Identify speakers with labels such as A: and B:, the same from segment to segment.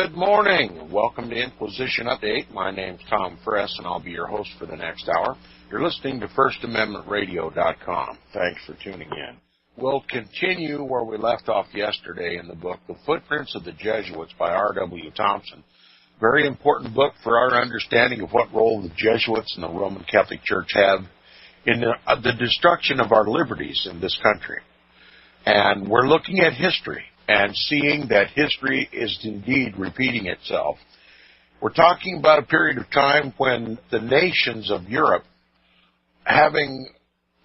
A: Good morning. Welcome to Inquisition Update. My name's Tom Fress, and I'll be your host for the next hour. You're listening to FirstAmendmentRadio.net. Thanks for tuning in. We'll continue where we left off yesterday in the book, The Footprints of the Jesuits by R.W. Thompson. Very important book for our understanding of what role the Jesuits and the Roman Catholic Church have in the destruction of our liberties in this country. And we're looking at history and seeing that history is indeed repeating itself. We're talking about a period of time when the nations of Europe, having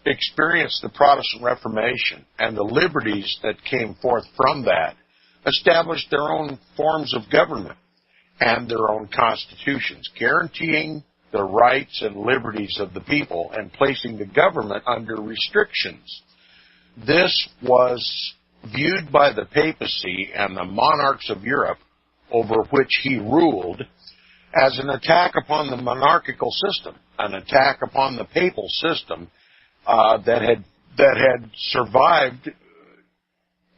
A: experienced the Protestant Reformation and the liberties that came forth from that, established their own forms of government and their own constitutions, guaranteeing the rights and liberties of the people and placing the government under restrictions. This was viewed by the papacy and the monarchs of Europe over which he ruled as an attack upon the monarchical system, an attack upon the papal system that had survived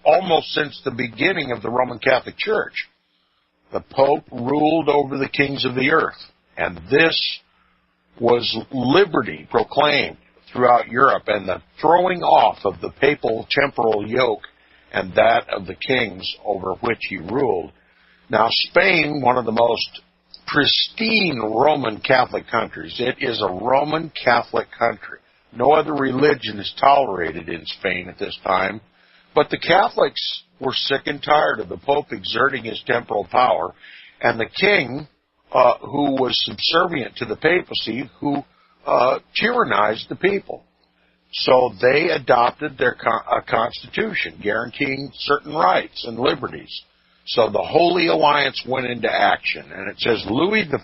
A: almost since the beginning of the Roman Catholic Church. The Pope ruled over the kings of the earth, and this was liberty proclaimed throughout Europe and the throwing off of the papal temporal yoke and that of the kings over which he ruled. Now, Spain, one of the most pristine Roman Catholic countries, it is a Roman Catholic country. No other religion is tolerated in Spain at this time, but the Catholics were sick and tired of the Pope exerting his temporal power, and the king, who was subservient to the papacy, who tyrannized the people. So they adopted their constitution, guaranteeing certain rights and liberties. So the Holy Alliance went into action, and it says Louis the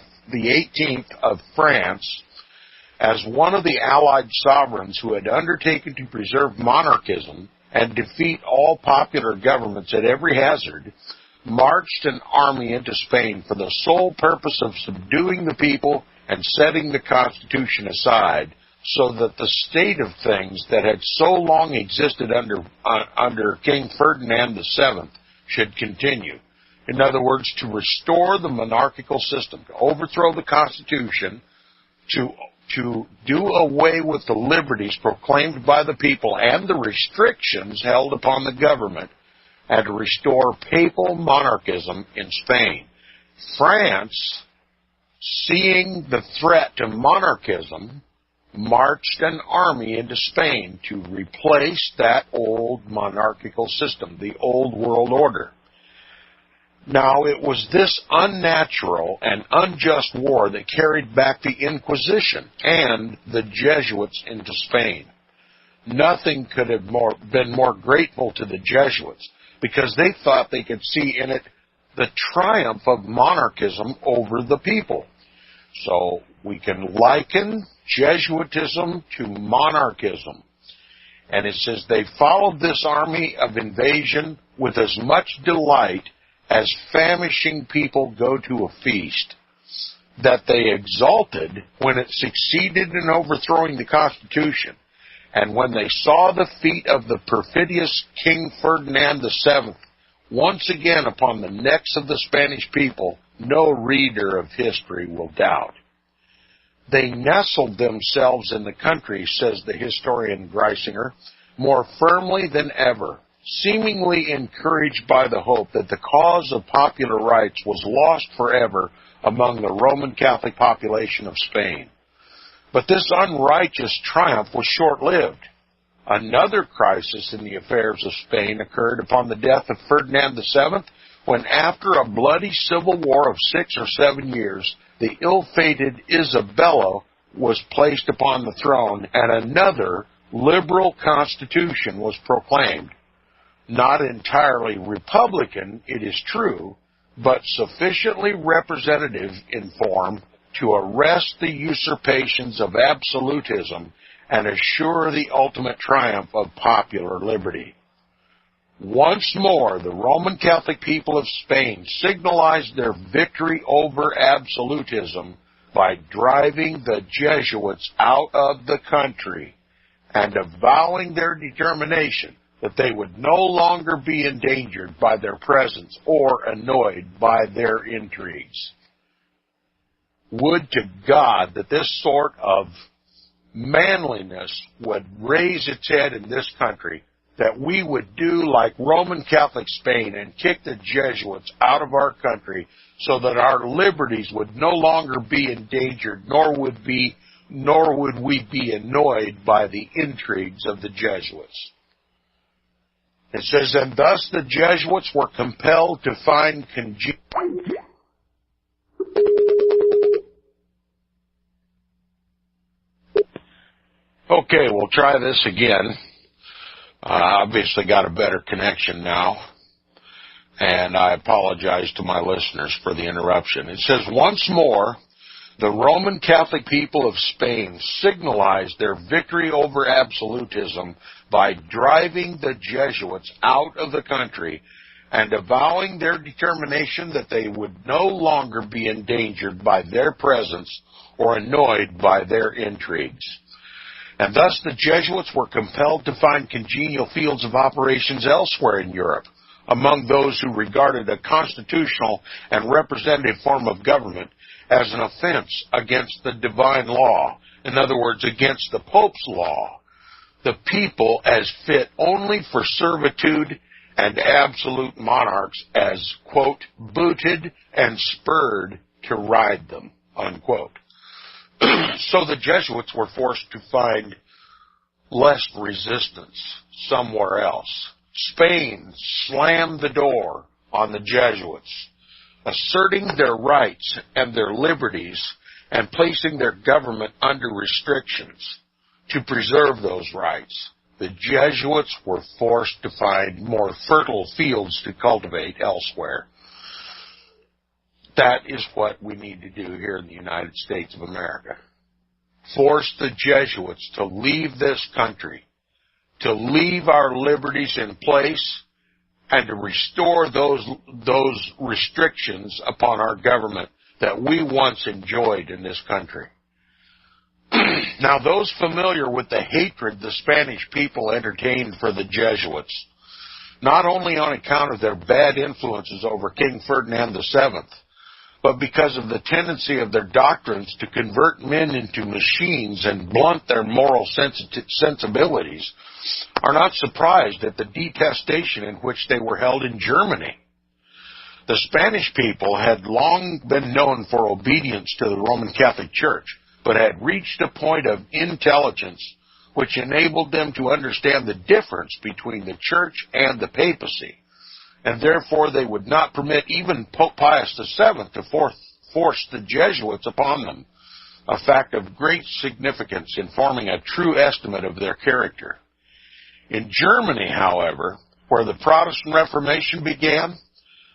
A: 18th of France, as one of the allied sovereigns who had undertaken to preserve monarchism and defeat all popular governments at every hazard, marched an army into Spain for the sole purpose of subduing the people and setting the Constitution aside, so that the state of things that had so long existed under King Ferdinand VII should continue. In other words, to restore the monarchical system, to overthrow the Constitution, to do away with the liberties proclaimed by the people and the restrictions held upon the government, and to restore papal monarchism in Spain. France, seeing the threat to monarchism, marched an army into Spain to replace that old monarchical system, the old world order. Now, it was this unnatural and unjust war that carried back the Inquisition and the Jesuits into Spain. Nothing could have been more grateful to the Jesuits, because they thought they could see in it the triumph of monarchism over the people. So we can liken Jesuitism to monarchism. And it says they followed this army of invasion with as much delight as famishing people go to a feast, that they exulted when it succeeded in overthrowing the Constitution, and when they saw the feet of the perfidious King Ferdinand VII once again upon the necks of the Spanish people, no reader of history will doubt. They nestled themselves in the country, says the historian Greisinger, more firmly than ever, seemingly encouraged by the hope that the cause of popular rights was lost forever among the Roman Catholic population of Spain. But this unrighteous triumph was short-lived. Another crisis in the affairs of Spain occurred upon the death of Ferdinand VII, when after a bloody civil war of 6 or 7 years, the ill-fated Isabella was placed upon the throne, and another liberal constitution was proclaimed. Not entirely republican, it is true, but sufficiently representative in form to arrest the usurpations of absolutism and assure the ultimate triumph of popular liberty. Once more, the Roman Catholic people of Spain signalized their victory over absolutism by driving the Jesuits out of the country and avowing their determination that they would no longer be endangered by their presence or annoyed by their intrigues. Would to God that this sort of manliness would raise its head in this country, that we would do like Roman Catholic Spain and kick the Jesuits out of our country so that our liberties would no longer be endangered, nor would we be annoyed by the intrigues of the Jesuits. It says, and thus the Jesuits were compelled to find Okay, we'll try this again. Obviously got a better connection now, and I apologize to my listeners for the interruption. It says, once more, the Roman Catholic people of Spain signalized their victory over absolutism by driving the Jesuits out of the country and avowing their determination that they would no longer be endangered by their presence or annoyed by their intrigues. And thus the Jesuits were compelled to find congenial fields of operations elsewhere in Europe, among those who regarded a constitutional and representative form of government as an offense against the divine law, in other words, against the Pope's law, the people as fit only for servitude and absolute monarchs as, quote, booted and spurred to ride them, unquote. So the Jesuits were forced to find less resistance somewhere else. Spain slammed the door on the Jesuits, asserting their rights and their liberties and placing their government under restrictions to preserve those rights. The Jesuits were forced to find more fertile fields to cultivate elsewhere. That is what we need to do here in the United States of America. Force the Jesuits to leave this country, to leave our liberties in place, and to restore those restrictions upon our government that we once enjoyed in this country. Now, those familiar with the hatred the Spanish people entertained for the Jesuits, not only on account of their bad influences over King Ferdinand VII, but because of the tendency of their doctrines to convert men into machines and blunt their moral sensibilities, are not surprised at the detestation in which they were held in Germany. The Spanish people had long been known for obedience to the Roman Catholic Church, but had reached a point of intelligence which enabled them to understand the difference between the Church and the papacy, and therefore they would not permit even Pope Pius VII to force the Jesuits upon them, a fact of great significance in forming a true estimate of their character. In Germany, however, where the Protestant Reformation began,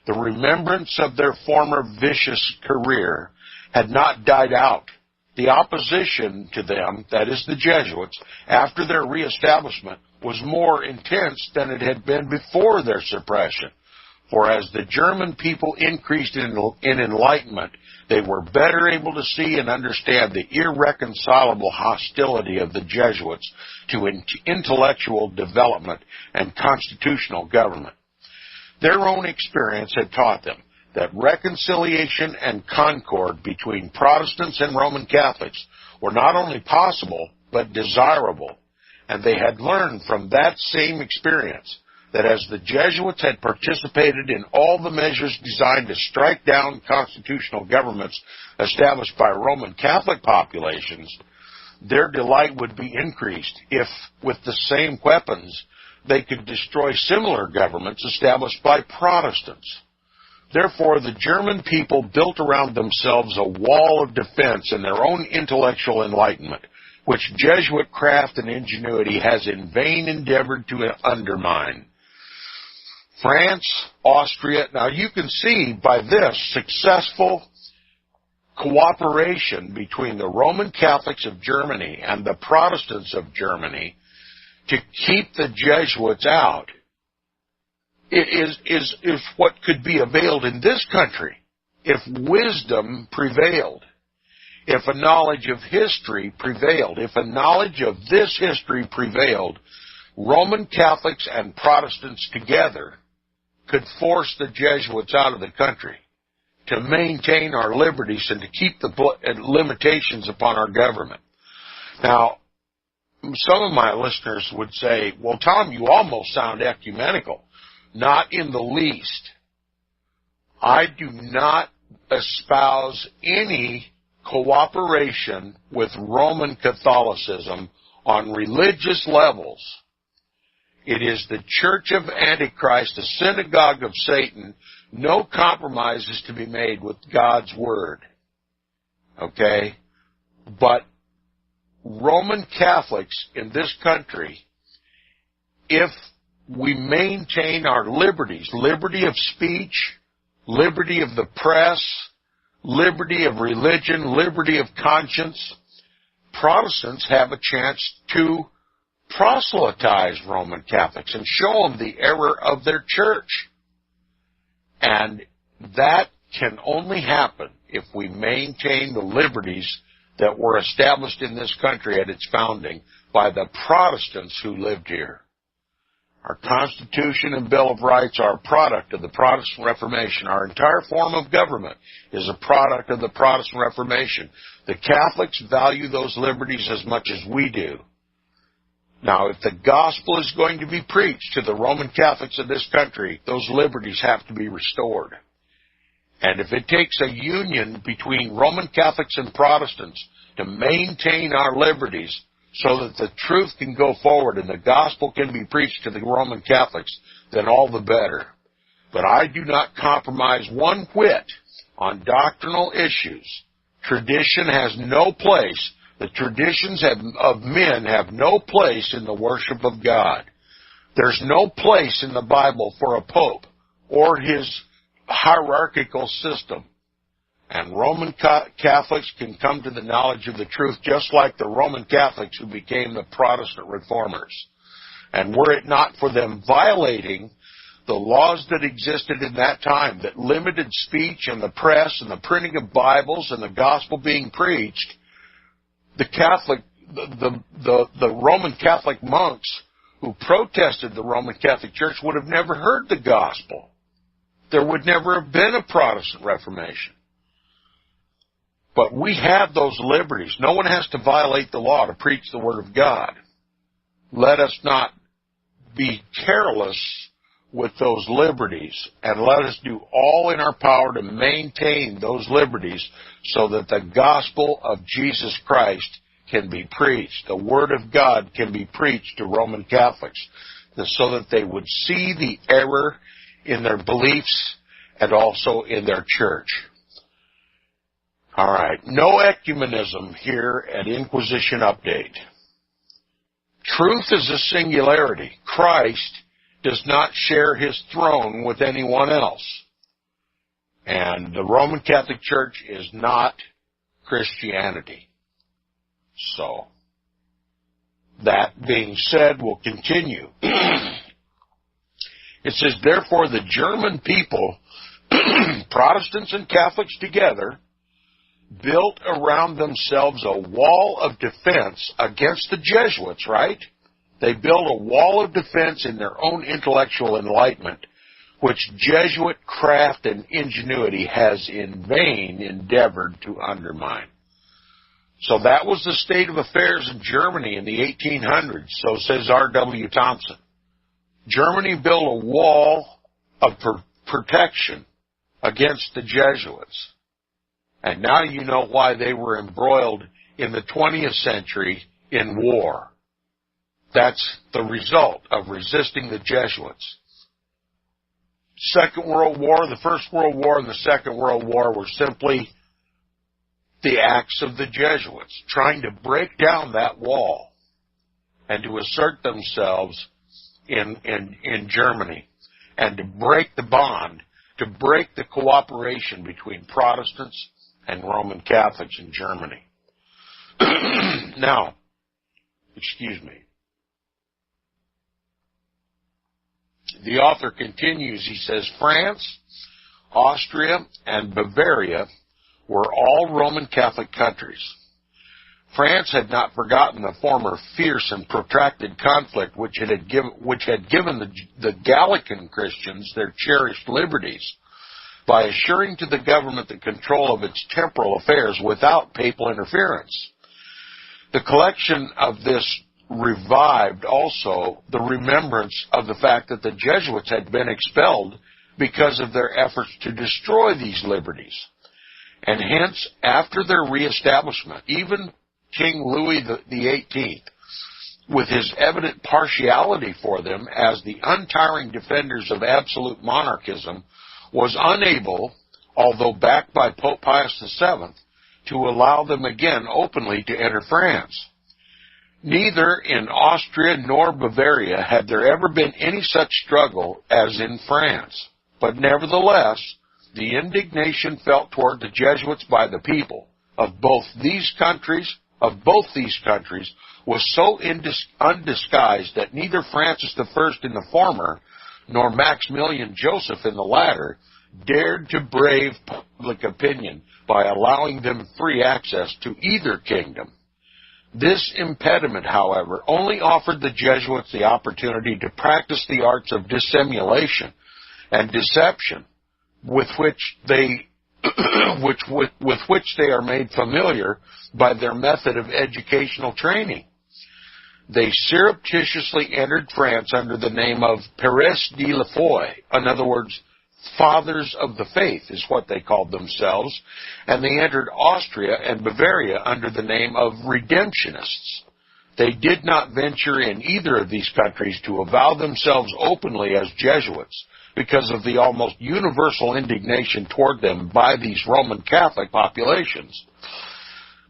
A: the remembrance of their former vicious career had not died out. The opposition to them, that is the Jesuits, after their reestablishment was more intense than it had been before their suppression. For as the German people increased in enlightenment, they were better able to see and understand the irreconcilable hostility of the Jesuits to intellectual development and constitutional government. Their own experience had taught them that reconciliation and concord between Protestants and Roman Catholics were not only possible, but desirable. And they had learned from that same experience that as the Jesuits had participated in all the measures designed to strike down constitutional governments established by Roman Catholic populations, their delight would be increased if, with the same weapons, they could destroy similar governments established by Protestants. Therefore, the German people built around themselves a wall of defense in their own intellectual enlightenment, which Jesuit craft and ingenuity has in vain endeavored to undermine. France, Austria, now you can see by this successful cooperation between the Roman Catholics of Germany and the Protestants of Germany to keep the Jesuits out is what could be availed in this country if wisdom prevailed, if a knowledge of history prevailed, if a knowledge of this history prevailed Roman Catholics and Protestants together could force the Jesuits out of the country to maintain our liberties and to keep the limitations upon our government. Now, some of my listeners would say, well, Tom, you almost sound ecumenical. Not in the least. I do not espouse any cooperation with Roman Catholicism on religious levels. It is the Church of Antichrist, the synagogue of Satan. No compromise is to be made with God's Word. Okay? But Roman Catholics in this country, if we maintain our liberties, liberty of speech, liberty of the press, liberty of religion, liberty of conscience, Protestants have a chance to proselytize Roman Catholics and show them the error of their church. And that can only happen if we maintain the liberties that were established in this country at its founding by the Protestants who lived here. Our Constitution and Bill of Rights are a product of the Protestant Reformation. Our entire form of government is a product of the Protestant Reformation. The Catholics value those liberties as much as we do. Now, if the gospel is going to be preached to the Roman Catholics of this country, those liberties have to be restored. And if it takes a union between Roman Catholics and Protestants to maintain our liberties so that the truth can go forward and the gospel can be preached to the Roman Catholics, then all the better. But I do not compromise one whit on doctrinal issues. Tradition has no place. The traditions of men have no place in the worship of God. There's no place in the Bible for a pope or his hierarchical system. And Roman Catholics can come to the knowledge of the truth just like the Roman Catholics who became the Protestant reformers. And were it not for them violating the laws that existed in that time that limited speech and the press and the printing of Bibles and the gospel being preached, the Roman Catholic monks who protested the Roman Catholic Church would have never heard the gospel. There would never have been a Protestant Reformation. But we have those liberties. No one has to violate the law to preach the Word of God. Let us not be careless with those liberties, and let us do all in our power to maintain those liberties so that the gospel of Jesus Christ can be preached. The Word of God can be preached to Roman Catholics so that they would see the error in their beliefs and also in their church. All right, no ecumenism here at Inquisition Update. Truth is a singularity. Christ does not share his throne with anyone else. And the Roman Catholic Church is not Christianity. So, that being said, we'll continue. It says, therefore, the German people, Protestants and Catholics together, built around themselves a wall of defense against the Jesuits, right? They built a wall of defense in their own intellectual enlightenment, which Jesuit craft and ingenuity has in vain endeavored to undermine. So that was the state of affairs in Germany in the 1800s, so says R.W. Thompson. Germany built a wall of protection against the Jesuits. And now you know why they were embroiled in the 20th century in war. That's the result of resisting the Jesuits. Second World War, the First World War, and the Second World War were simply the acts of the Jesuits, trying to break down that wall and to assert themselves in Germany and to break the bond, to break the cooperation between Protestants and Roman Catholics in Germany. Now, excuse me. The author continues, he says, France, Austria, and Bavaria were all Roman Catholic countries. France had not forgotten the former fierce and protracted conflict which had given the Gallican Christians their cherished liberties, by assuring to the government the control of its temporal affairs without papal interference. The collection of this revived also the remembrance of the fact that the Jesuits had been expelled because of their efforts to destroy these liberties. And hence, after their reestablishment, even King Louis XVIII, with his evident partiality for them as the untiring defenders of absolute monarchism, was unable, although backed by Pope Pius VII, to allow them again openly to enter France. Neither in Austria nor Bavaria had there ever been any such struggle as in France, but nevertheless, the indignation felt toward the Jesuits by the people of both these countries was so undisguised that neither Francis I in the former nor Maximilian Joseph in the latter dared to brave public opinion by allowing them free access to either kingdom. This impediment, however, only offered the Jesuits the opportunity to practice the arts of dissimulation and deception with which they are made familiar by their method of educational training. They surreptitiously entered France under the name of Pères de la Foi, in other words, Fathers of the Faith is what they called themselves, and they entered Austria and Bavaria under the name of Redemptionists. They did not venture in either of these countries to avow themselves openly as Jesuits because of the almost universal indignation toward them by these Roman Catholic populations.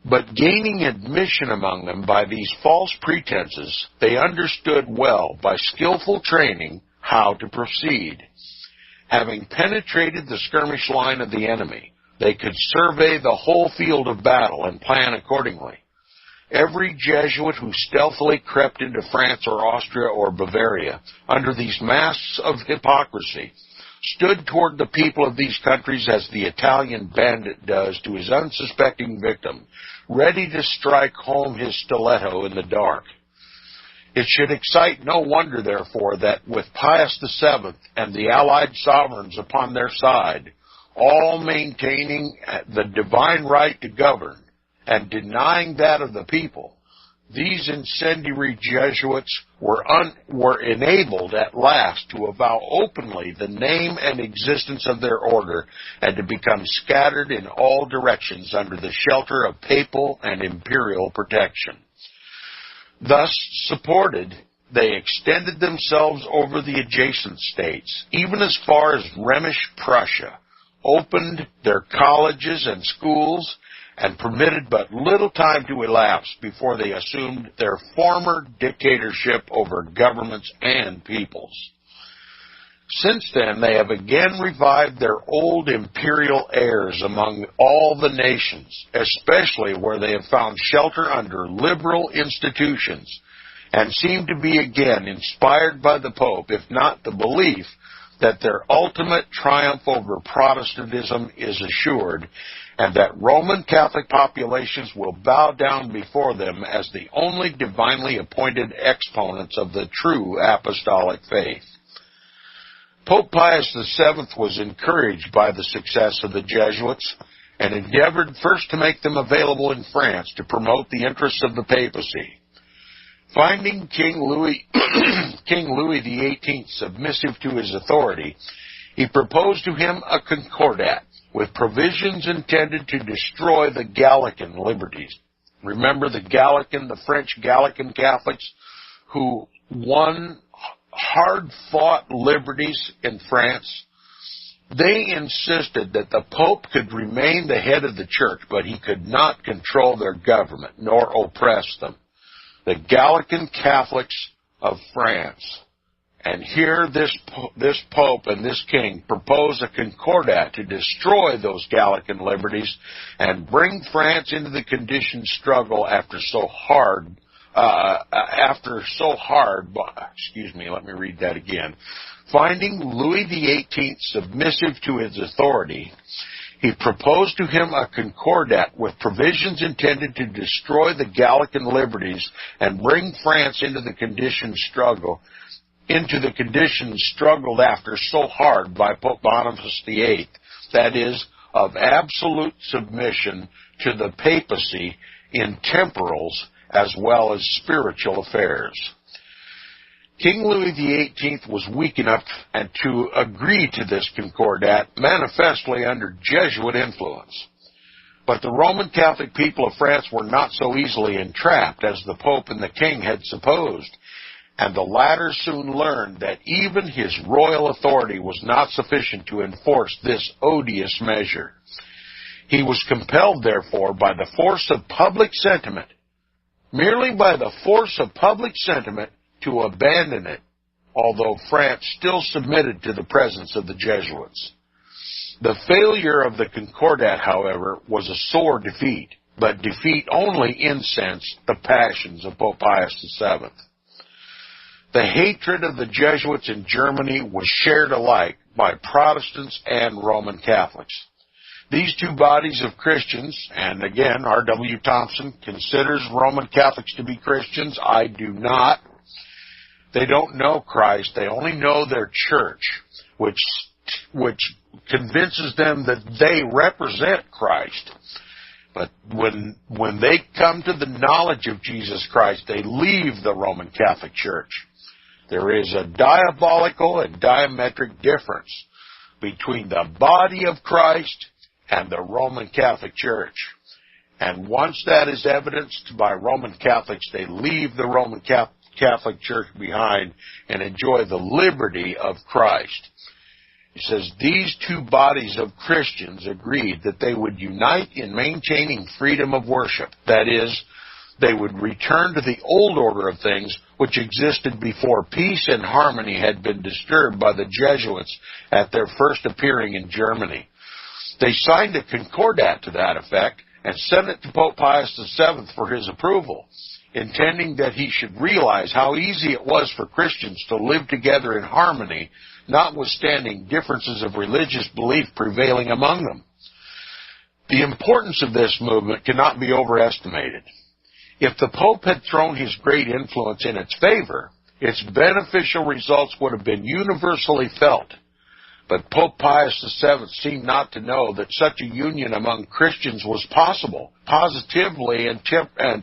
A: But gaining admission among them by these false pretenses, they understood well by skillful training how to proceed. Having penetrated the skirmish line of the enemy, they could survey the whole field of battle and plan accordingly. Every Jesuit who stealthily crept into France or Austria or Bavaria under these masks of hypocrisy stood toward the people of these countries as the Italian bandit does to his unsuspecting victim, ready to strike home his stiletto in the dark. It should excite no wonder, therefore, that with Pius VII and the allied sovereigns upon their side, all maintaining the divine right to govern and denying that of the people, these incendiary Jesuits were enabled at last to avow openly the name and existence of their order and to become scattered in all directions under the shelter of papal and imperial protection. Thus supported, they extended themselves over the adjacent states, even as far as Rhenish Prussia, opened their colleges and schools, and permitted but little time to elapse before they assumed their former dictatorship over governments and peoples. Since then, they have again revived their old imperial airs among all the nations, especially where they have found shelter under liberal institutions, and seem to be again inspired by the Pope, if not the belief that their ultimate triumph over Protestantism is assured, and that Roman Catholic populations will bow down before them as the only divinely appointed exponents of the true apostolic faith. Pope Pius VII was encouraged by the success of the Jesuits and endeavored first to make them available in France to promote the interests of the papacy. Finding King Louis XVIII submissive to his authority, he proposed to him a concordat with provisions intended to destroy the Gallican liberties. Remember the French Gallican Catholics who won hard-fought liberties in France? They insisted that the Pope could remain the head of the church, but he could not control their government nor oppress them. The Gallican Catholics of France. And here this Pope and this King propose a concordat to destroy those Gallican liberties and bring France into the condition struggle after so hard. Let me read that again. Finding Louis XVIII submissive to his authority, He proposed to him a concordat with provisions intended to destroy the Gallican liberties and bring France into the conditions struggled after so hard by Pope Boniface VIII, that is, of absolute submission to the papacy in temporals as well as spiritual affairs. King Louis XVIII was weak enough to agree to this concordat, manifestly under Jesuit influence. But the Roman Catholic people of France were not so easily entrapped as the Pope and the King had supposed, and the latter soon learned that even his royal authority was not sufficient to enforce this odious measure. He was compelled, therefore, by the force of public sentiment, merely by the force of public sentiment, to abandon it, although France still submitted to the presence of the Jesuits. The failure of the Concordat, however, was a sore defeat, but defeat only incensed the passions of Pope Pius VII. The hatred of the Jesuits in Germany was shared alike by Protestants and Roman Catholics. These two bodies of Christians, and again, R.W. Thompson considers Roman Catholics to be Christians. I do not. They don't know Christ. They only know their church, which convinces them that they represent Christ. But when they come to the knowledge of Jesus Christ, they leave the Roman Catholic Church. There is a diabolical and diametric difference between the body of Christ and the Roman Catholic Church. And once that is evidenced by Roman Catholics, they leave the Roman Catholic Church behind and enjoy the liberty of Christ. He says, these two bodies of Christians agreed that they would unite in maintaining freedom of worship. That is, they would return to the old order of things which existed before peace and harmony had been disturbed by the Jesuits at their first appearing in Germany. They signed a concordat to that effect and sent it to Pope Pius VII for his approval, intending that he should realize how easy it was for Christians to live together in harmony, notwithstanding differences of religious belief prevailing among them. The importance of this movement cannot be overestimated. If the Pope had thrown his great influence in its favor, its beneficial results would have been universally felt. But Pope Pius VII seemed not to know that such a union among Christians was possible, positively and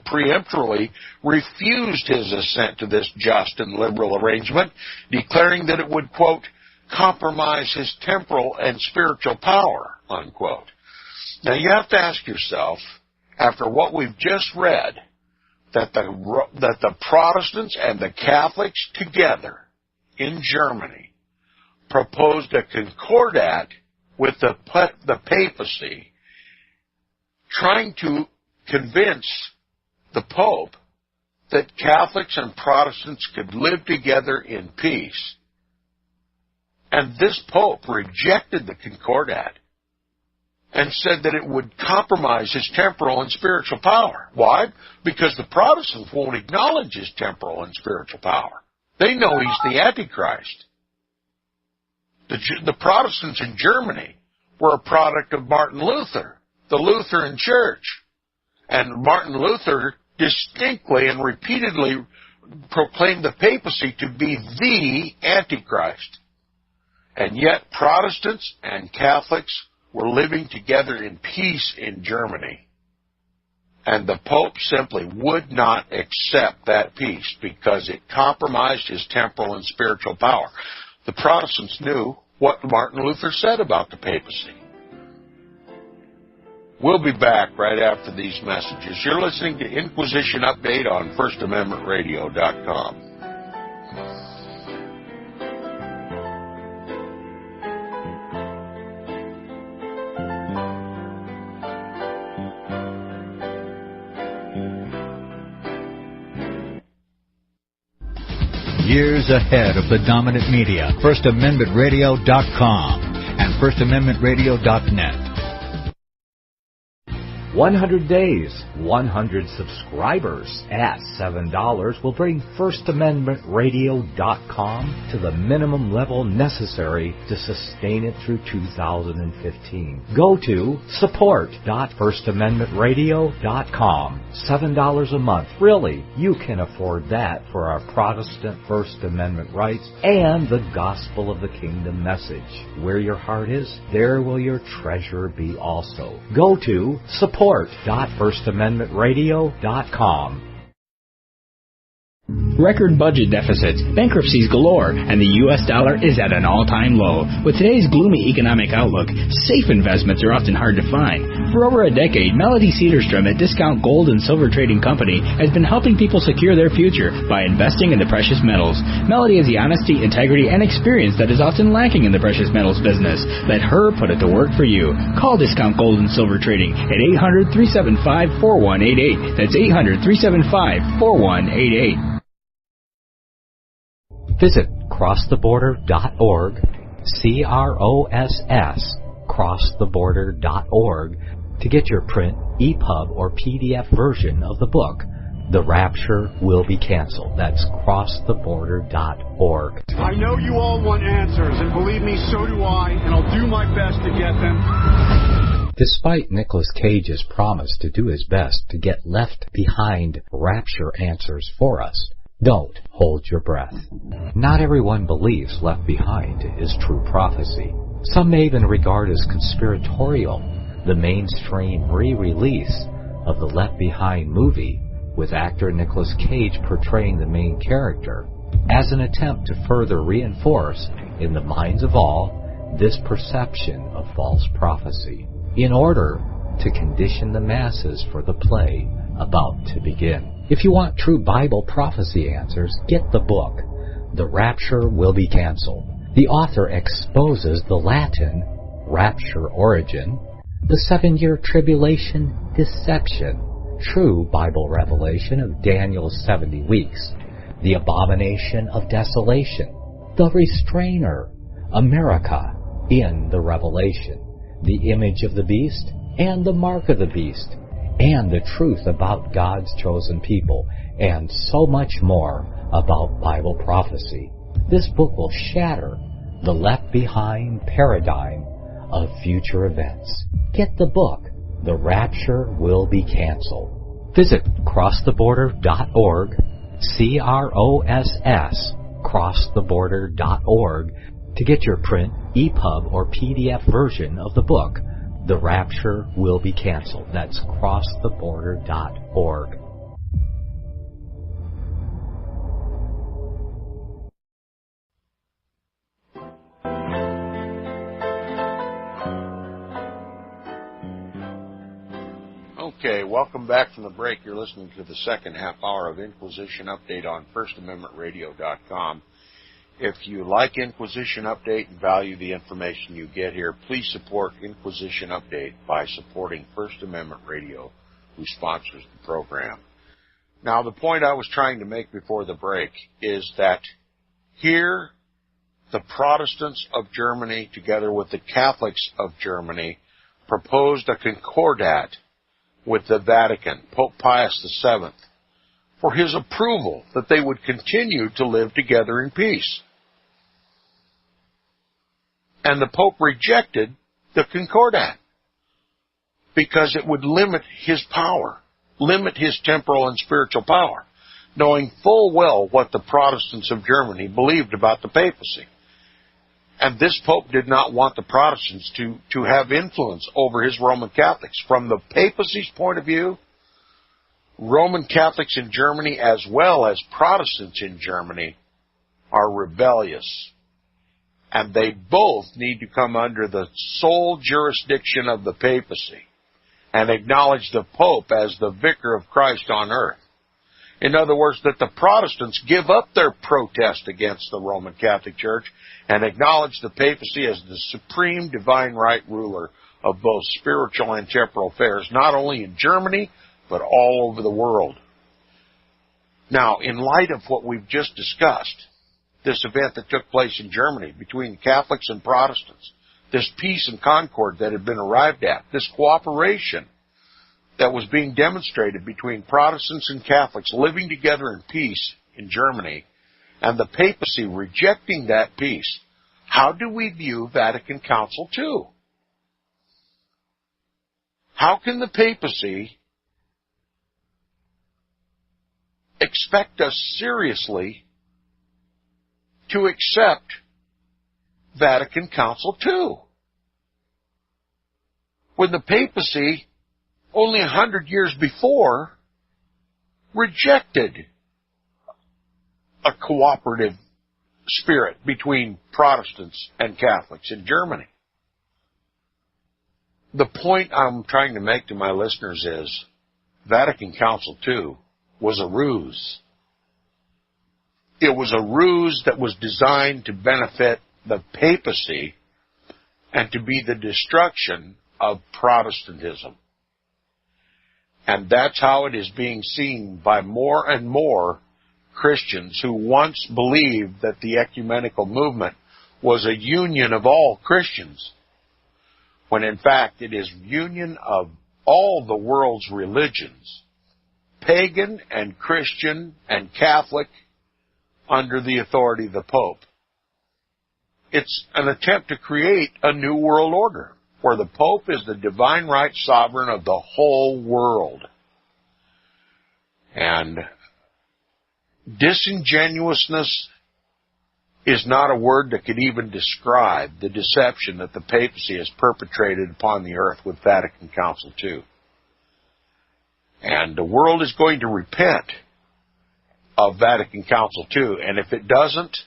A: peremptorily refused his assent to this just and liberal arrangement, declaring that it would, quote, compromise his temporal and spiritual power, unquote. Now you have to ask yourself, after what we've just read, that the Protestants and the Catholics together in Germany proposed a concordat with the papacy, trying to convince the Pope that Catholics and Protestants could live together in peace. And this Pope rejected the concordat and said that it would compromise his temporal and spiritual power. Why? Because the Protestants won't acknowledge his temporal and spiritual power. They know he's the Antichrist. The Protestants in Germany were a product of Martin Luther, the Lutheran Church. And Martin Luther distinctly and repeatedly proclaimed the papacy to be the Antichrist. And yet Protestants and Catholics were living together in peace in Germany. And the Pope simply would not accept that peace because it compromised his temporal and spiritual power. The Protestants knew what Martin Luther said about the papacy. We'll be back right after these messages. You're listening to Inquisition Update on FirstAmendmentRadio.com.
B: Years ahead of the dominant media, FirstAmendmentRadio.com and FirstAmendmentRadio.net. 100 days, 100 subscribers at $7 will bring FirstAmendmentRadio.com to the minimum level necessary to sustain it through 2015. Go to support.FirstAmendmentRadio.com. $7 a month. Really, you can afford that for our Protestant First Amendment rights and the gospel of the kingdom message. Where your heart is, there will your treasure be also. Go to support.FirstAmendmentRadio.com.
C: Record budget deficits, bankruptcies galore, and the U.S. dollar is at an all-time low. With today's gloomy economic outlook, safe investments are often hard to find. For over a decade, Melody Cedarstrom at Discount Gold and Silver Trading Company has been helping people secure their future by investing in the precious metals. Melody has the honesty, integrity, and experience that is often lacking in the precious metals business. Let her put it to work for you. Call Discount Gold and Silver Trading at 800-375-4188. That's 800-375-4188.
B: Visit crosstheborder.org, C-R-O-S-S, crosstheborder.org, to get your print, EPUB, or PDF version of the book, The Rapture Will Be Canceled. That's crosstheborder.org.
D: I know you all want answers, and believe me, so do I, and I'll do my best to get them.
B: Despite Nicolas Cage's promise to do his best to get left behind rapture answers for us, don't hold your breath. Not everyone believes Left Behind is true prophecy. Some may even regard as conspiratorial the mainstream re-release of the Left Behind movie with actor Nicolas Cage portraying the main character as an attempt to further reinforce in the minds of all this perception of false prophecy in order to condition the masses for the play about to begin. If you want true Bible prophecy answers, get the book, The Rapture Will Be Canceled. The author exposes the Latin rapture origin, the 7-year tribulation deception, true Bible revelation of Daniel's 70 weeks, the abomination of desolation, the restrainer, America in the revelation, the image of the beast and the mark of the beast, and the truth about God's chosen people, and so much more about Bible prophecy. This book will shatter the Left Behind paradigm of future events. Get the book, The Rapture Will Be Canceled. Visit crosstheborder.org, C-R-O-S-S, crosstheborder.org, to get your print, EPUB, or PDF version of the book, The Rapture Will Be Canceled. That's crosstheborder.org.
A: Okay, welcome back from the break. You're listening to the second half hour of Inquisition Update on FirstAmendmentRadio.com. If you like Inquisition Update and value the information you get here, please support Inquisition Update by supporting First Amendment Radio, who sponsors the program. Now, the point I was trying to make before the break is that here, the Protestants of Germany, together with the Catholics of Germany, proposed a concordat with the Vatican, Pope Pius VII, for his approval that they would continue to live together in peace. And the Pope rejected the concordat because it would limit his power, limit his temporal and spiritual power, knowing full well what the Protestants of Germany believed about the papacy. And this Pope did not want the Protestants to have influence over his Roman Catholics. From the papacy's point of view, Roman Catholics in Germany, as well as Protestants in Germany, are rebellious. And they both need to come under the sole jurisdiction of the papacy and acknowledge the Pope as the vicar of Christ on earth. In other words, that the Protestants give up their protest against the Roman Catholic Church and acknowledge the papacy as the supreme divine right ruler of both spiritual and temporal affairs, not only in Germany, but all over the world. Now, in light of what we've just discussed, this event that took place in Germany between Catholics and Protestants, this peace and concord that had been arrived at, this cooperation that was being demonstrated between Protestants and Catholics living together in peace in Germany, and the papacy rejecting that peace, how do we view Vatican Council II? How can the papacy expect us seriously to accept Vatican Council II when the papacy only 100 years before rejected a cooperative spirit between Protestants and Catholics in Germany? The point I'm trying to make to my listeners is Vatican Council II was a ruse. It was a ruse that was designed to benefit the papacy and to be the destruction of Protestantism. And that's how it is being seen by more and more Christians who once believed that the ecumenical movement was a union of all Christians, when in fact it is union of all the world's religions, pagan and Christian and Catholic, under the authority of the Pope. It's an attempt to create a new world order, where the Pope is the divine right sovereign of the whole world. And disingenuousness is not a word that could even describe the deception that the papacy has perpetrated upon the earth with Vatican Council II. And the world is going to repent of Vatican Council II, and if it doesn't,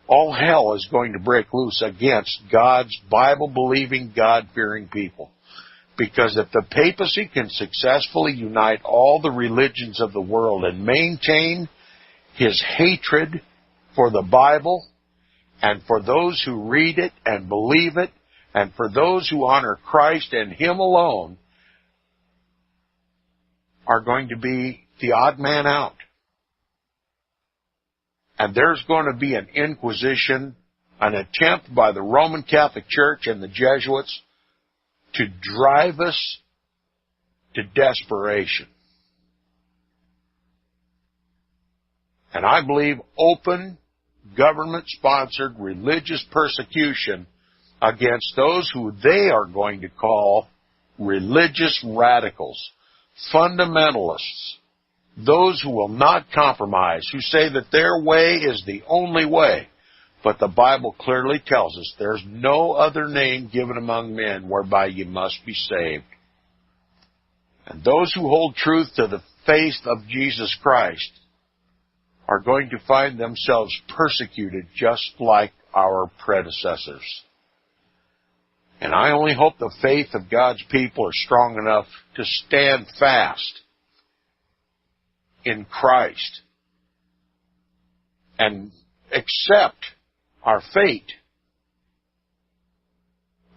A: all hell is going to break loose against God's Bible-believing, God-fearing people. Because if the papacy can successfully unite all the religions of the world and maintain his hatred for the Bible and for those who read it and believe it and for those who honor Christ and him alone, are going to be the odd man out. And there's going to be an inquisition, an attempt by the Roman Catholic Church and the Jesuits to drive us to desperation. And I believe open, government-sponsored religious persecution against those who they are going to call religious radicals, fundamentalists, those who will not compromise, who say that their way is the only way. But the Bible clearly tells us there's no other name given among men whereby you must be saved. And those who hold truth to the faith of Jesus Christ are going to find themselves persecuted just like our predecessors. And I only hope the faith of God's people are strong enough to stand fast in Christ and accept our fate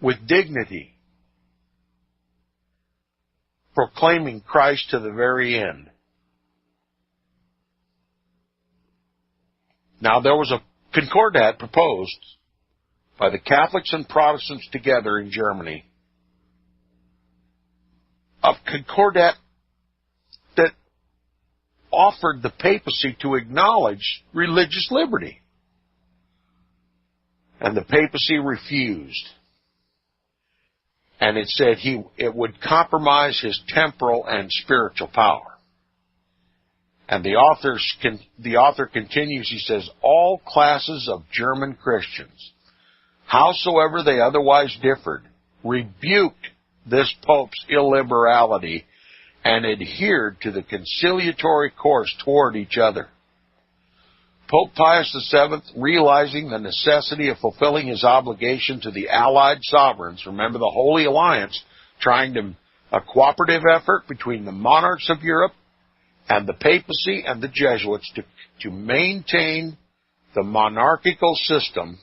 A: with dignity, proclaiming Christ to the very end. Now, there was a concordat proposed by the Catholics and Protestants together in Germany, a concordat that offered the papacy to acknowledge religious liberty. And the papacy refused. And it said it would compromise his temporal and spiritual power. And the author continues, he says, all classes of German Christians, howsoever they otherwise differed, rebuked this Pope's illiberality and adhered to the conciliatory course toward each other. Pope Pius VII, realizing the necessity of fulfilling his obligation to the Allied sovereigns, remember the Holy Alliance, a cooperative effort between the monarchs of Europe and the papacy and the Jesuits to maintain the monarchical system.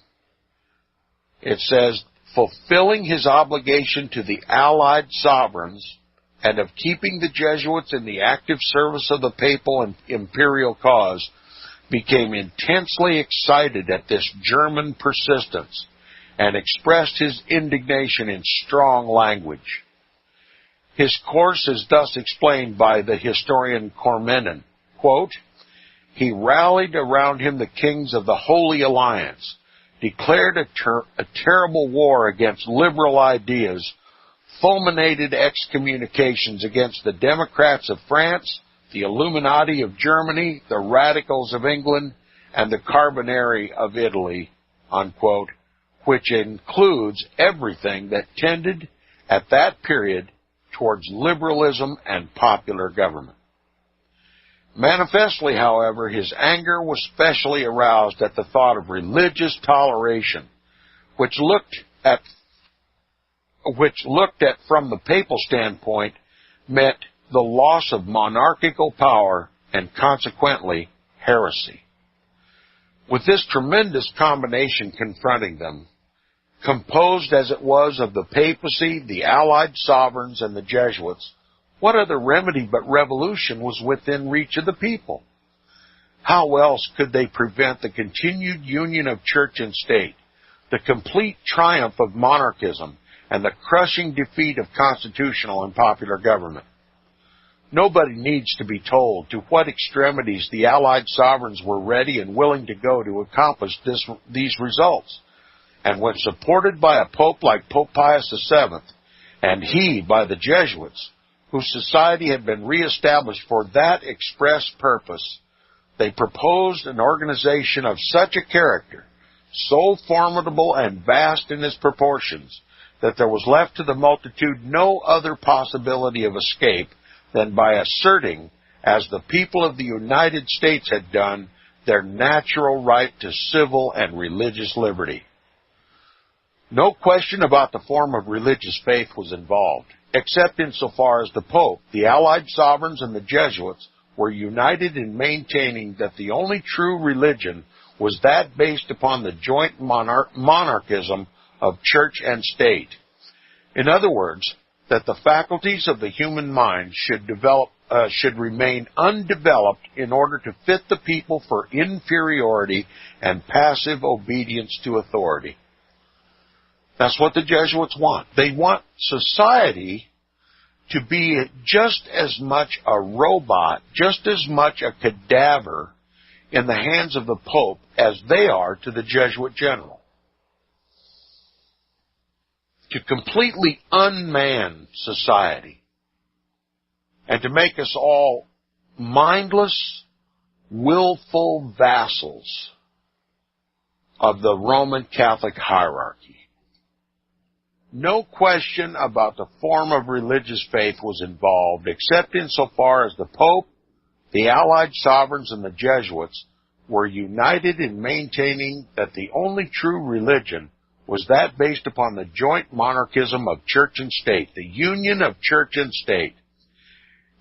A: It says, fulfilling his obligation to the Allied sovereigns and of keeping the Jesuits in the active service of the papal and imperial cause, became intensely excited at this German persistence and expressed his indignation in strong language. His course is thus explained by the historian Cormenin. Quote, he rallied around him the kings of the Holy Alliance, declared a terrible war against liberal ideas, fulminated excommunications against the Democrats of France, the Illuminati of Germany, the Radicals of England, and the Carbonari of Italy, unquote, which includes everything that tended at that period towards liberalism and popular government. Manifestly, however, his anger was specially aroused at the thought of religious toleration, which looked at from the papal standpoint meant the loss of monarchical power and consequently heresy. With this tremendous combination confronting them, composed as it was of the papacy, the allied sovereigns, and the Jesuits, what other remedy but revolution was within reach of the people? How else could they prevent the continued union of church and state, the complete triumph of monarchism, and the crushing defeat of constitutional and popular government? Nobody needs to be told to what extremities the allied sovereigns were ready and willing to go to accomplish these results. And when supported by a pope like Pope Pius VII, and he by the Jesuits, whose society had been reestablished for that express purpose, they proposed an organization of such a character, so formidable and vast in its proportions, that there was left to the multitude no other possibility of escape than by asserting, as the people of the United States had done, their natural right to civil and religious liberty. No question about the form of religious faith was involved, except insofar as the Pope, the Allied sovereigns, and the Jesuits were united in maintaining that the only true religion was that based upon the joint monarchism of church and state. In other words, that the faculties of the human mind should remain undeveloped in order to fit the people for inferiority and passive obedience to authority. That's what the Jesuits want. They want society to be just as much a robot, just as much a cadaver in the hands of the Pope as they are to the Jesuit general. To completely unman society and to make us all mindless, willful vassals of the Roman Catholic hierarchy. No question about the form of religious faith was involved, except insofar as the Pope, the Allied sovereigns, and the Jesuits were united in maintaining that the only true religion was that based upon the joint monarchism of church and state, the union of church and state.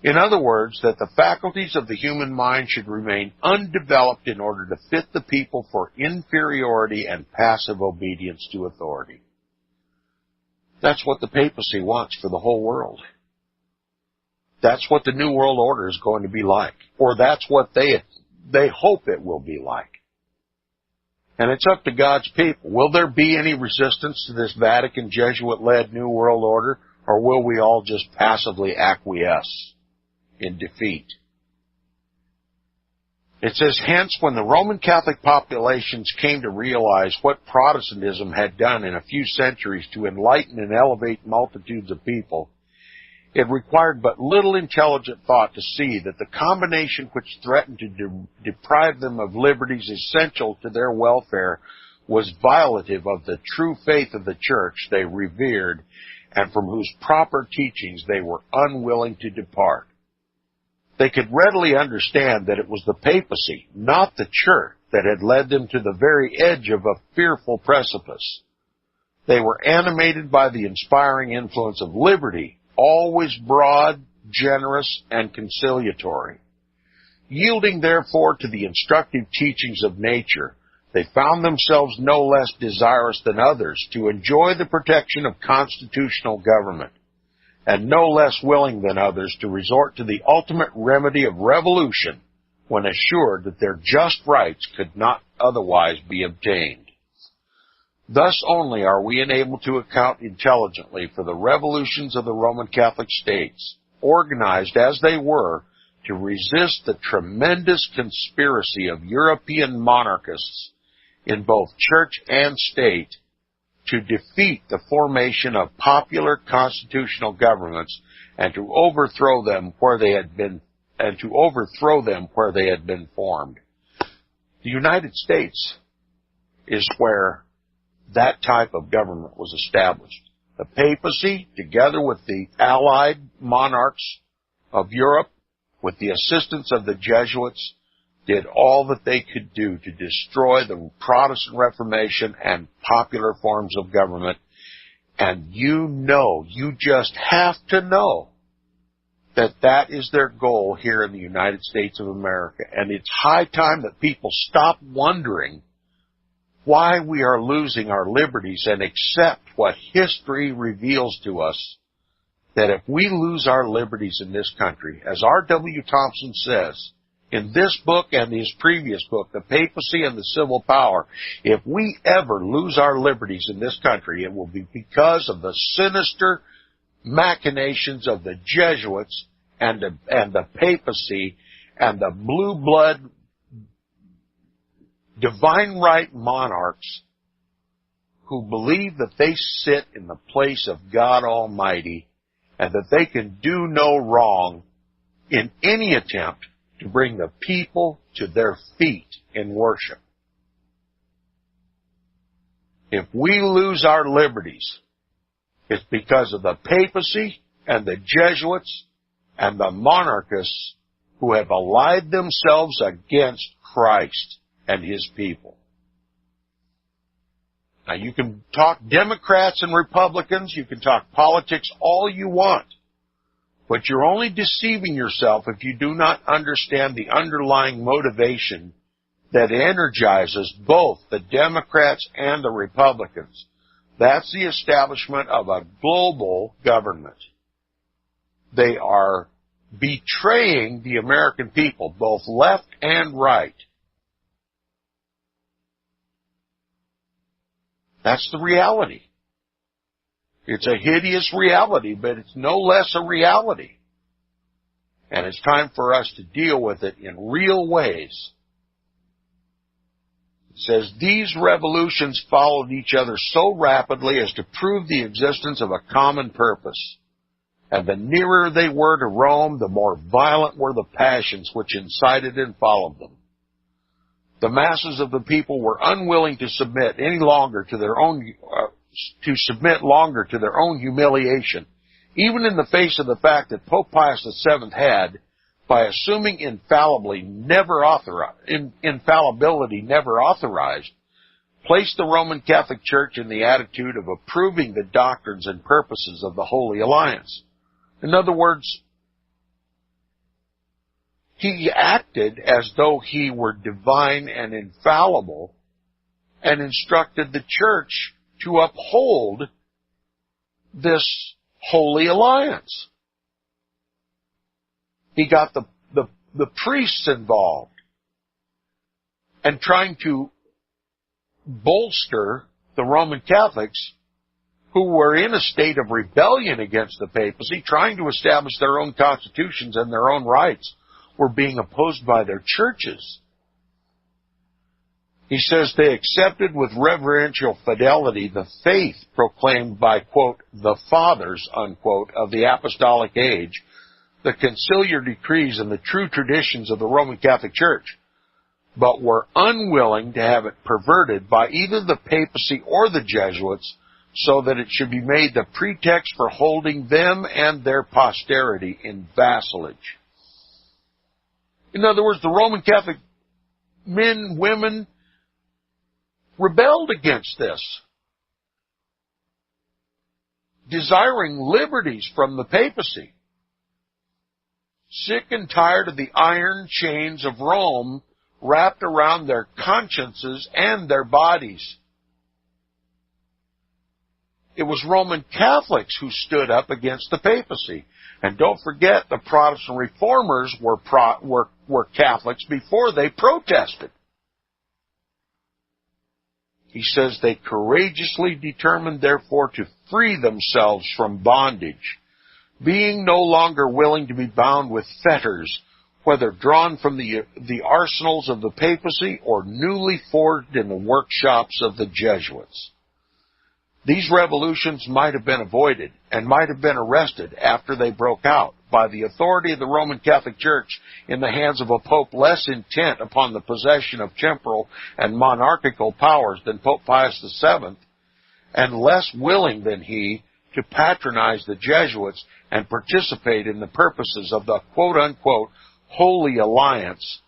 A: In other words, that the faculties of the human mind should remain undeveloped in order to fit the people for inferiority and passive obedience to authority. That's what the papacy wants for the whole world. That's what the New World Order is going to be like. Or that's what they hope it will be like. And it's up to God's people. Will there be any resistance to this Vatican Jesuit-led New World Order, or will we all just passively acquiesce in defeat? It says, hence, when the Roman Catholic populations came to realize what Protestantism had done in a few centuries to enlighten and elevate multitudes of people, it required but little intelligent thought to see that the combination which threatened to deprive them of liberties essential to their welfare was violative of the true faith of the Church they revered and from whose proper teachings they were unwilling to depart. They could readily understand that it was the papacy, not the Church, that had led them to the very edge of a fearful precipice. They were animated by the inspiring influence of liberty, always broad, generous, and conciliatory. Yielding, therefore, to the instructive teachings of nature, they found themselves no less desirous than others to enjoy the protection of constitutional government, and no less willing than others to resort to the ultimate remedy of revolution when assured that their just rights could not otherwise be obtained. Thus only are we enabled to account intelligently for the revolutions of the Roman Catholic states, organized as they were to resist the tremendous conspiracy of European monarchists in both church and state to defeat the formation of popular constitutional governments and to overthrow them where they had been formed. The United States is where that type of government was established. The papacy, together with the allied monarchs of Europe, with the assistance of the Jesuits, did all that they could do to destroy the Protestant Reformation and popular forms of government. And you just have to know that that is their goal here in the United States of America. And it's high time that people stop wondering why we are losing our liberties and accept what history reveals to us, that if we lose our liberties in this country, as R.W. Thompson says in this book and his previous book, The Papacy and the Civil Power, if we ever lose our liberties in this country, it will be because of the sinister machinations of the Jesuits and the papacy and the blue blood divine right monarchs who believe that they sit in the place of God Almighty and that they can do no wrong in any attempt to bring the people to their feet in worship. If we lose our liberties, it's because of the papacy and the Jesuits and the monarchists who have allied themselves against Christ and His people. Now, you can talk Democrats and Republicans, you can talk politics all you want, but you're only deceiving yourself if you do not understand the underlying motivation that energizes both the Democrats and the Republicans. That's the establishment of a global government. They are betraying the American people, both left and right. That's the reality. It's a hideous reality, but it's no less a reality. And it's time for us to deal with it in real ways. It says, these revolutions followed each other so rapidly as to prove the existence of a common purpose. And the nearer they were to Rome, the more violent were the passions which incited and followed them. The masses of the people were unwilling to submit any longer to their own humiliation, even in the face of the fact that Pope Pius VII had, by assuming infallibility never authorized, placed the Roman Catholic Church in the attitude of approving the doctrines and purposes of the Holy Alliance. In other words, he acted as though he were divine and infallible and instructed the church to uphold this holy alliance. He got the priests involved and trying to bolster the Roman Catholics who were in a state of rebellion against the papacy, trying to establish their own constitutions and their own rights, were being opposed by their churches. He says they accepted with reverential fidelity the faith proclaimed by, quote, the fathers, unquote, of the apostolic age, the conciliar decrees and the true traditions of the Roman Catholic Church, but were unwilling to have it perverted by either the papacy or the Jesuits so that it should be made the pretext for holding them and their posterity in vassalage. In other words, the Roman Catholic men, women, rebelled against this, desiring liberties from the papacy, sick and tired of the iron chains of Rome wrapped around their consciences and their bodies. It was Roman Catholics who stood up against the papacy. And don't forget, the Protestant reformers were Catholics before they protested. He says, they courageously determined, therefore, to free themselves from bondage, being no longer willing to be bound with fetters, whether drawn from the arsenals of the papacy or newly forged in the workshops of the Jesuits. These revolutions might have been avoided and might have been arrested after they broke out by the authority of the Roman Catholic Church in the hands of a pope less intent upon the possession of temporal and monarchical powers than Pope Pius VII, and less willing than he to patronize the Jesuits and participate in the purposes of the quote-unquote Holy Alliance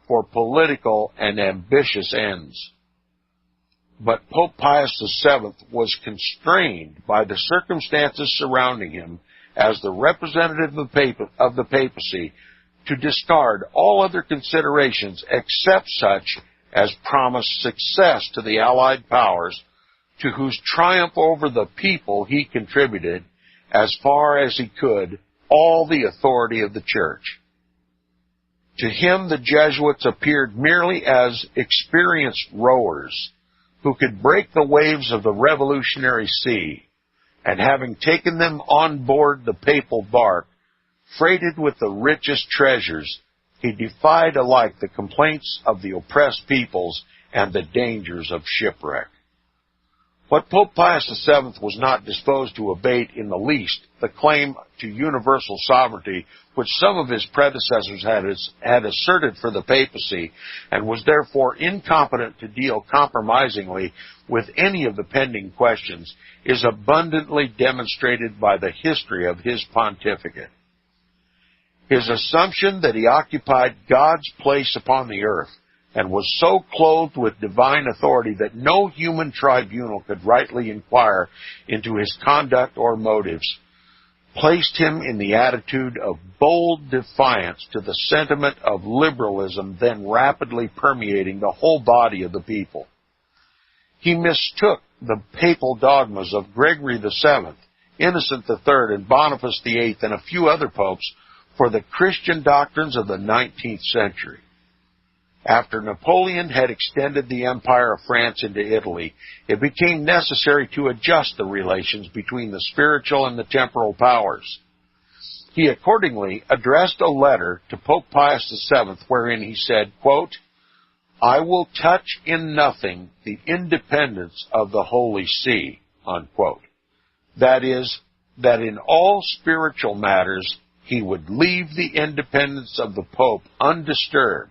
A: for political and ambitious ends. But Pope Pius VII was constrained by the circumstances surrounding him as the representative of the papacy to discard all other considerations except such as promised success to the Allied powers, to whose triumph over the people he contributed, as far as he could, all the authority of the Church. To him the Jesuits appeared merely as experienced rowers who could break the waves of the revolutionary sea, and having taken them on board the papal bark, freighted with the richest treasures, he defied alike the complaints of the oppressed peoples and the dangers of shipwreck. What Pope Pius VII was not disposed to abate in the least, the claim to universal sovereignty which some of his predecessors had asserted for the papacy, and was therefore incompetent to deal compromisingly with any of the pending questions, is abundantly demonstrated by the history of his pontificate. His assumption that he occupied God's place upon the earth, and was so clothed with divine authority that no human tribunal could rightly inquire into his conduct or motives, placed him in the attitude of bold defiance to the sentiment of liberalism then rapidly permeating the whole body of the people. He mistook the papal dogmas of Gregory VII, Innocent III, and Boniface VIII, and a few other popes for the Christian doctrines of the 19th century. After Napoleon had extended the empire of France into Italy, it became necessary to adjust the relations between the spiritual and the temporal powers. He accordingly addressed a letter to Pope Pius VII wherein he said, quote, "I will touch in nothing the independence of the Holy See," unquote. That is, that in all spiritual matters he would leave the independence of the Pope undisturbed.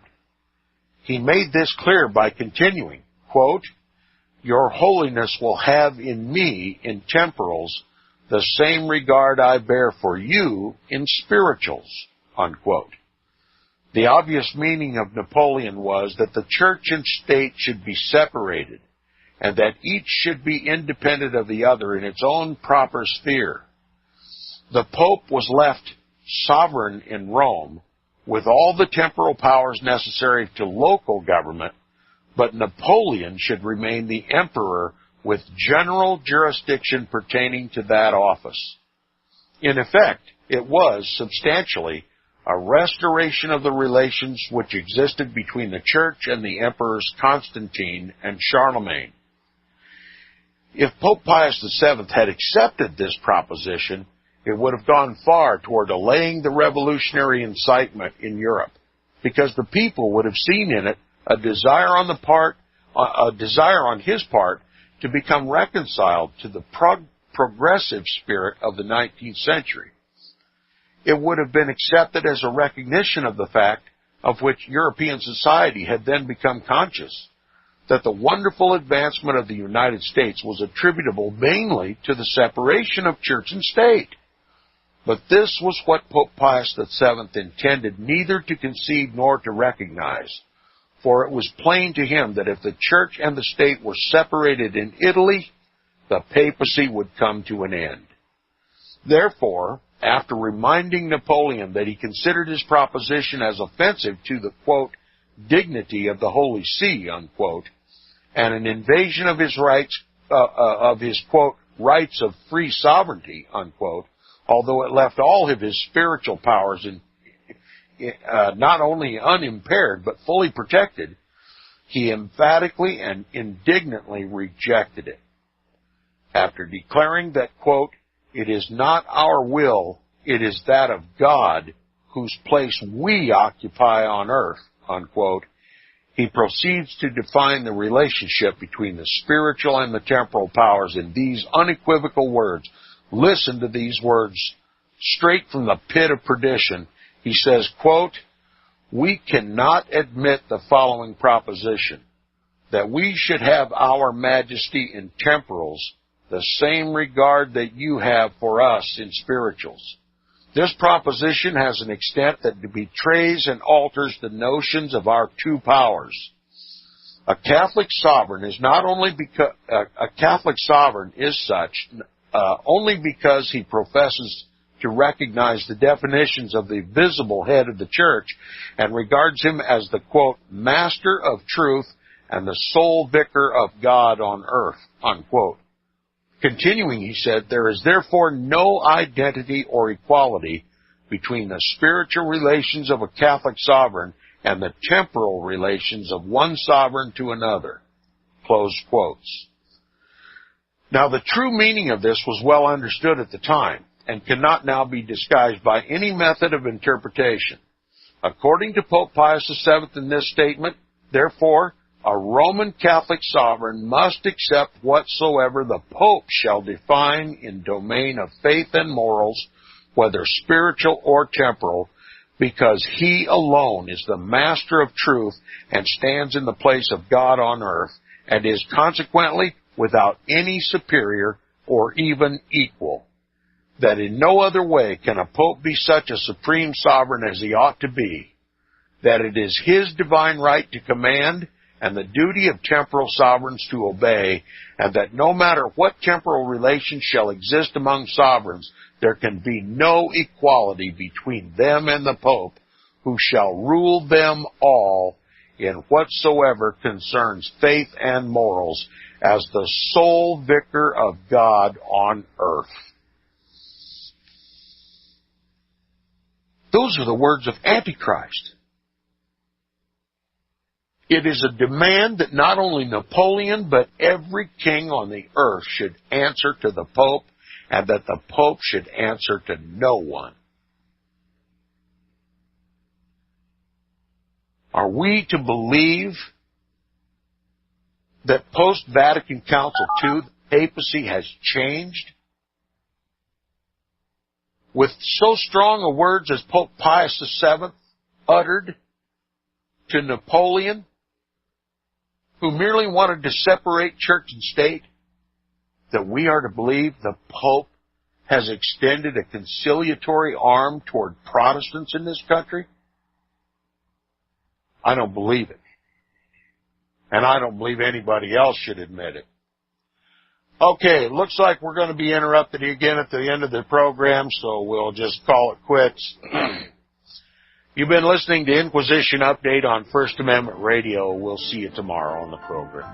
A: He made this clear by continuing, quote, "Your Holiness will have in me, in temporals, the same regard I bear for you in spirituals," unquote. The obvious meaning of Napoleon was that the church and state should be separated, and that each should be independent of the other in its own proper sphere. The Pope was left sovereign in Rome, with all the temporal powers necessary to local government, but Napoleon should remain the emperor with general jurisdiction pertaining to that office. In effect, it was, substantially, a restoration of the relations which existed between the Church and the emperors Constantine and Charlemagne. If Pope Pius VII had accepted this proposition, it would have gone far toward allaying the revolutionary incitement in Europe, because the people would have seen in it a desire on his part to become reconciled to the progressive spirit of the 19th century. It would have been accepted as a recognition of the fact, of which European society had then become conscious, that the wonderful advancement of the United States was attributable mainly to the separation of church and state. But this was what Pope Pius VII intended neither to concede nor to recognize, for it was plain to him that if the church and the state were separated in Italy, the papacy would come to an end. Therefore, after reminding Napoleon that he considered his proposition as offensive to the, quote, dignity of the Holy See, unquote, and an invasion of his rights, quote, rights of free sovereignty, unquote, although it left all of his spiritual powers not only unimpaired but fully protected, he emphatically and indignantly rejected it. After declaring that, quote, "It is not our will, it is that of God, whose place we occupy on earth," unquote, he proceeds to define the relationship between the spiritual and the temporal powers in these unequivocal words. Listen to these words straight from the pit of perdition. He says, quote, "We cannot admit the following proposition, that we should have our majesty in temporals the same regard that you have for us in spirituals. This proposition has an extent that betrays and alters the notions of our two powers. A Catholic sovereign is not only because a Catholic sovereign is such only because he professes to recognize the definitions of the visible head of the church and regards him as the, quote, master of truth and the sole vicar of God on earth," unquote. Continuing, he said, "There is therefore no identity or equality between the spiritual relations of a Catholic sovereign and the temporal relations of one sovereign to another." Close quotes. Now, the true meaning of this was well understood at the time and cannot now be disguised by any method of interpretation. According to Pope Pius VII in this statement, therefore, a Roman Catholic sovereign must accept whatsoever the Pope shall define in domain of faith and morals, whether spiritual or temporal, because he alone is the master of truth and stands in the place of God on earth, and is consequently without any superior or even equal. That in no other way can a Pope be such a supreme sovereign as he ought to be. That it is his divine right to command and the duty of temporal sovereigns to obey, and that no matter what temporal relations shall exist among sovereigns, there can be no equality between them and the Pope, who shall rule them all in whatsoever concerns faith and morals, as the sole vicar of God on earth. Those are the words of Antichrist. It is a demand that not only Napoleon, but every king on the earth should answer to the Pope, and that the Pope should answer to no one. Are we to believe that post-Vatican Council II, the papacy has changed? With so strong a words as Pope Pius VII uttered to Napoleon, who merely wanted to separate church and state, that we are to believe the Pope has extended a conciliatory arm toward Protestants in this country? I don't believe it. And I don't believe anybody else should admit it. Okay, looks like we're going to be interrupted again at the end of the program, so we'll just call it quits. You've been listening to Inquisition Update on First Amendment Radio. We'll see you tomorrow on the program.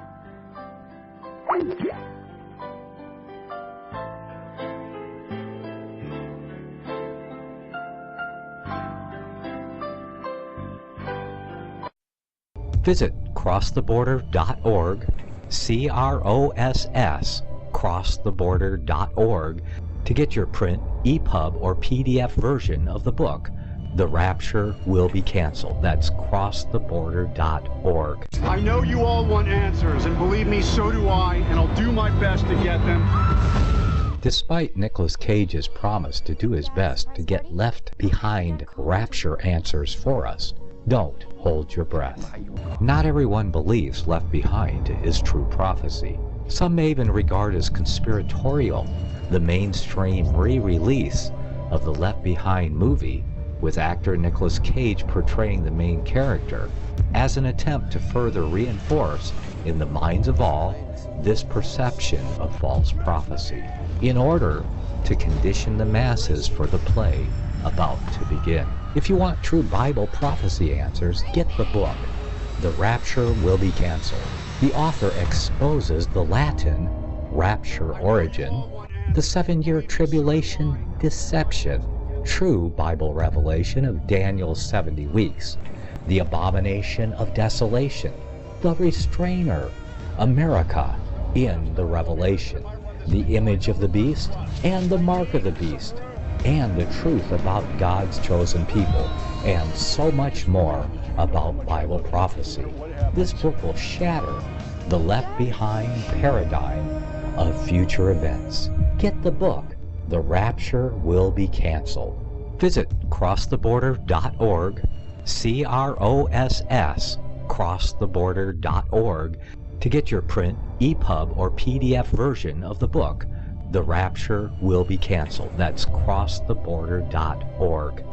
B: Visit crosstheborder.org, CROSS, crosstheborder.org, to get your print, EPUB, or PDF version of the book, The Rapture Will Be Canceled. That's crosstheborder.org.
D: I know you all want answers, and believe me, so do I, and I'll do my best to get them.
B: Despite Nicolas Cage's promise to do his best to get left behind rapture answers for us, don't hold your breath. Not everyone believes Left Behind is true prophecy. Some may even regard as conspiratorial the mainstream re-release of the Left Behind movie with actor Nicolas Cage portraying the main character as an attempt to further reinforce in the minds of all this perception of false prophecy in order to condition the masses for the play about to begin. If you want true Bible prophecy answers, get the book, The Rapture Will Be Canceled. The author exposes the Latin rapture origin, the 7-year tribulation deception, true Bible revelation of Daniel's 70 weeks, the abomination of desolation, the Restrainer, America in the Revelation, the image of the beast and the mark of the beast, and the truth about God's chosen people, and so much more about Bible prophecy. This book will shatter the left-behind paradigm of future events. Get the book, The Rapture Will Be Canceled. Visit crosstheborder.org, CROSS, crosstheborder.org, to get your print, EPUB, or PDF version of the book, The Rapture Will Be Canceled. That's crosstheborder.org.